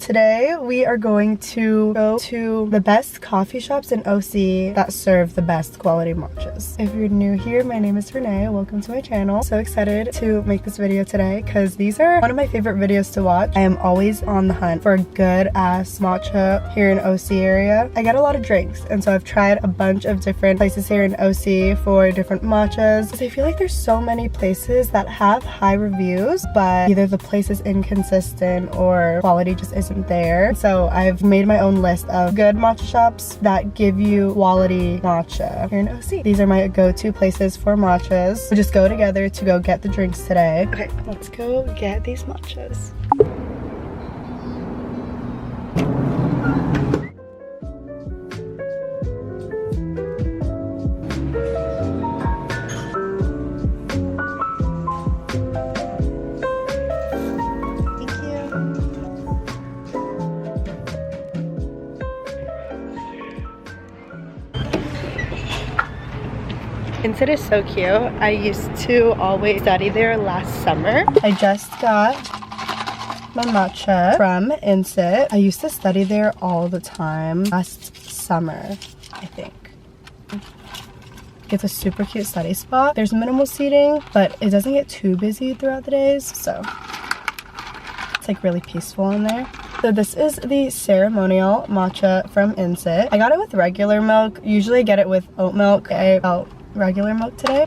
today we are going to go to the best coffee shops in OC that serve the best quality matchas. If you're new here, my name is Renee. Welcome to my channel. So excited to make this video today because these are one of my favorite videos to watch. I am always on the hunt for a good ass matcha here in OC area. I get a lot of drinks, and so I've tried a bunch of different places here in OC for different matchas. I feel like there's so many places that have high reviews, but either the place is inconsistent or quality just isn't there. So I've made my own list of good matcha shops that give you quality matcha here in OC. These are my go-to places for matchas. We just go together to go get the drinks today. Okay, let's go get these matchas. Insit is so cute. I used to always study there last summer. I just got my matcha from Insit. I used to study there all the time last summer, I think. It's a super cute study spot. There's minimal seating, but it doesn't get too busy throughout the days, so it's like really peaceful in there. So this is the ceremonial matcha from Insit. I got it with regular milk. Usually I get it with oat milk. I felt regular milk today.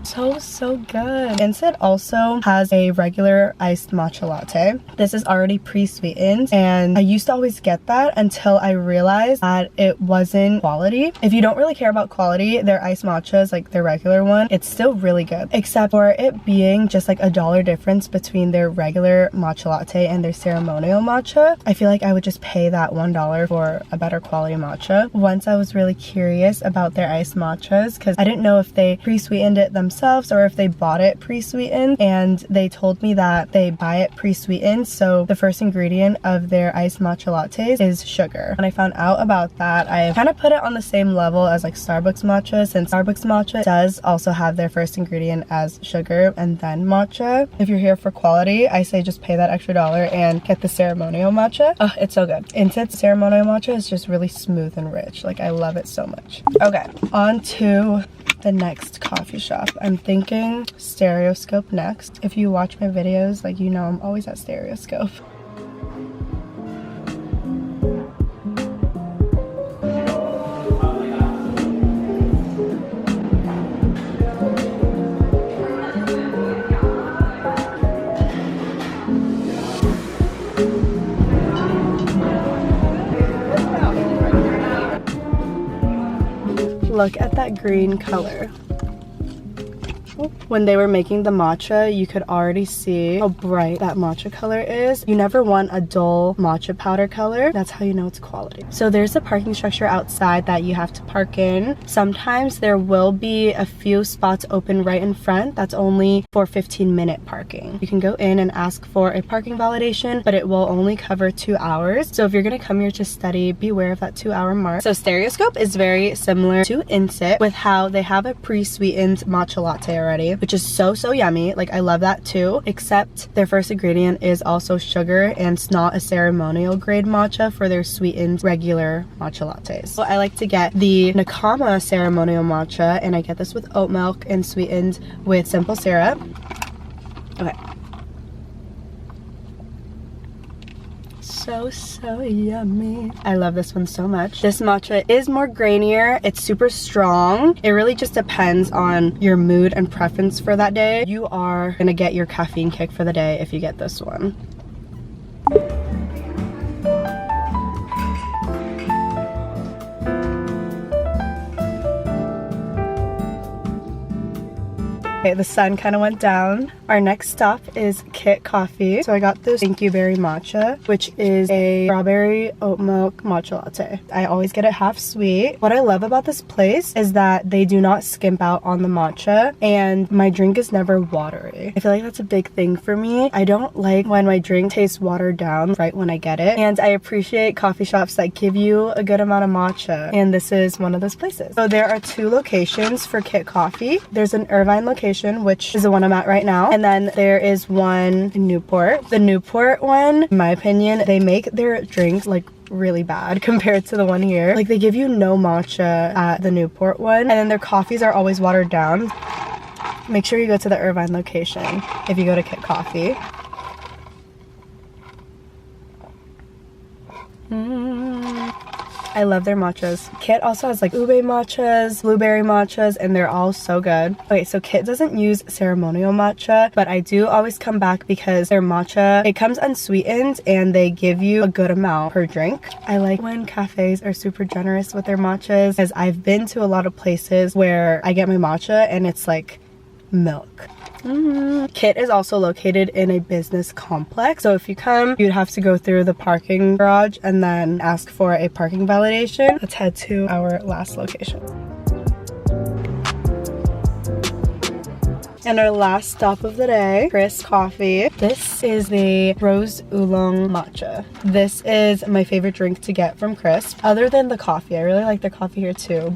So good. Insit also has a regular iced matcha latte. This is already pre-sweetened, and I used to always get that until I realized that it wasn't quality. If you don't really care about quality, their iced matcha is like their regular one. It's still really good, except for it being just like $1 difference between their regular matcha latte and their ceremonial matcha. I feel like I would just pay that $1 for a better quality matcha. Once I was really curious about their iced matchas because I didn't know if they pre-sweetened it themselves or if they bought it pre-sweetened, and they told me that they buy it pre-sweetened, so the first ingredient of their iced matcha lattes is sugar. When I found out about that, I kind of put it on the same level as like Starbucks matcha, since Starbucks matcha does also have their first ingredient as sugar and then matcha. If you're here for quality, I say just pay that extra $1 and get the ceremonial matcha. Oh, it's so good. Insit's ceremonial matcha is just really smooth and rich. Like, I love it so much. Okay, on to the next coffee shop. I'm thinking Stereoscope next. If you watch my videos, like, you know I'm always at Stereoscope. Look at that green color. When they were making the matcha, you could already see how bright that matcha color is. You never want a dull matcha powder color. That's how you know it's quality. So there's a parking structure outside that you have to park in. Sometimes there will be a few spots open right in front. That's only for 15-minute parking. You can go in and ask for a parking validation, but it will only cover 2 hours. So if you're gonna come here to study, beware of that 2-hour mark. So Stereoscope is very similar to Insit with how they have a pre-sweetened matcha latte already, which is so yummy. Like, I love that too, except their first ingredient is also sugar, and it's not a ceremonial grade matcha for their sweetened regular matcha lattes. So I like to get the Nakama ceremonial matcha, and I get this with oat milk and sweetened with simple syrup. Okay. So yummy. I love this one so much. This matcha is more grainier. It's super strong. It really just depends on your mood and preference for that day. You are gonna get your caffeine kick for the day if you get this one. Okay, the sun kind of went down. Our next stop is Kit Coffee. So I got this Thank You Berry Matcha, which is a strawberry oat milk matcha latte. I always get it half sweet. What I love about this place is that they do not skimp out on the matcha, and my drink is never watery. I feel like that's a big thing for me. I don't like when my drink tastes watered down right when I get it, and I appreciate coffee shops that give you a good amount of matcha, and this is one of those places. So there are 2 locations for Kit Coffee. There's an Irvine location location, which is the one I'm at right now. And then there is one in Newport. The Newport one, in my opinion, they make their drinks like really bad compared to the one here. Like they give you no matcha at the Newport one, and then their coffees are always watered down. Make sure you go to the Irvine location if you go to Kit Coffee. I love their matchas. Kit also has like ube matchas, blueberry matchas, and they're all so good. Okay, so Kit doesn't use ceremonial matcha, but I do always come back because their matcha, it comes unsweetened and they give you a good amount per drink. I like when cafes are super generous with their matchas, as I've been to a lot of places where I get my matcha and it's like milk. Kit is also located in a business complex, so if you come, you'd have to go through the parking garage and then ask for a parking validation. Let's head to our last location. And our last stop of the day, Chris Coffee. This is the rose oolong matcha. This is my favorite drink to get from Chris, other than the coffee. I really like their coffee here too.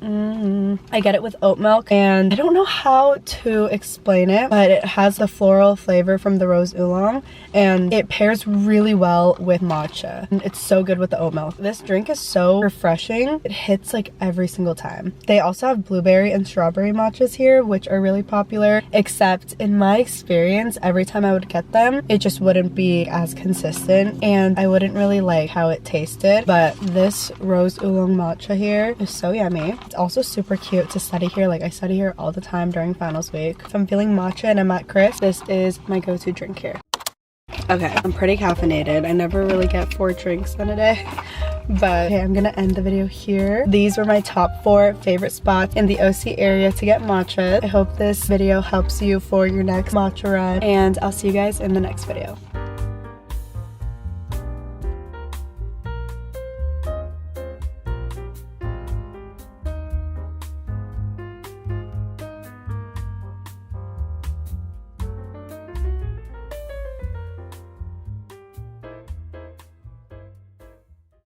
I get it with oat milk, and I don't know how to explain it, but it has the floral flavor from the rose oolong, and it pairs really well with matcha. And it's so good with the oat milk. This drink is so refreshing. It hits like every single time. They also have blueberry and strawberry matchas here, which are really popular, except in my experience, every time I would get them, it just wouldn't be as consistent, and I wouldn't really like how it tasted. But this rose oolong matcha here is so yummy. It's also super cute to study here. Like I study here all the time during finals week. If I'm feeling matcha and I'm at Chris, this is my go-to drink here. Okay, I'm pretty caffeinated. I never really get 4 drinks in a day. But okay, I'm gonna end the video here. These were my top 4 favorite spots in the OC area to get matcha. I hope this video helps you for your next matcha run, and I'll see you guys in the next video.